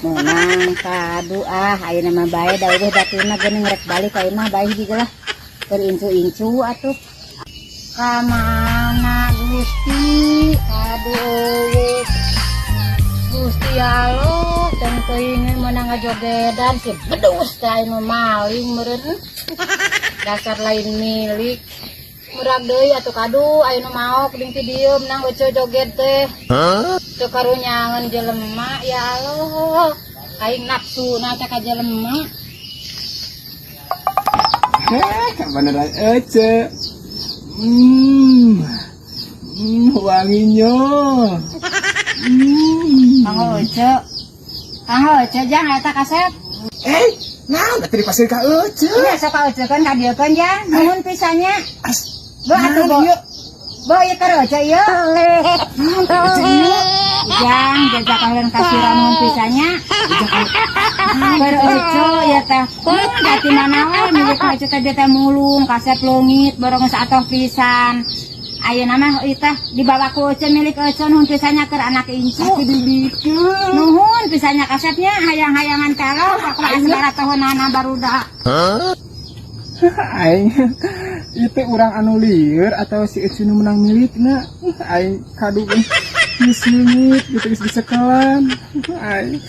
menang kadu ayo nama bae da udah datuna geuning rek balik ka imah bae juga lah terincu-incu atuh kamana Gusti aduh Gusti Allah tentu ingin menang jogedan si bedus teh anu maling meureun dasar lain milik murag deui atuh kadu aya nu maok ding ti dieu menang eueuh joget teh teu karunyangan jelema ya Allah aing nafsuna teh ka jelema beneran ece wanginya Kang Ece jang eta kaset naon tadi pasir ka ece ya sok ka Ece kan kadiekeun jang nuhun pisanya bo atuh bo ieu keur Ece ieu jang jajakan len kasiran nuhun pisanya keur Ece ya teh dati mana we milik Ece teh teh mulung kaset leungit bareng saatoh pisan ayeuna mah ieu teh dibawa ku Ece milik Ece nuhun pisanya keur anak incu nuhun pisanya kasetnya hayang-hayangan kalau pakulaan segala tahunana barudak aing itu urang anu lieur atau si Ece nu menang milikna aing kadu geus leungit gitu geus disekelan aing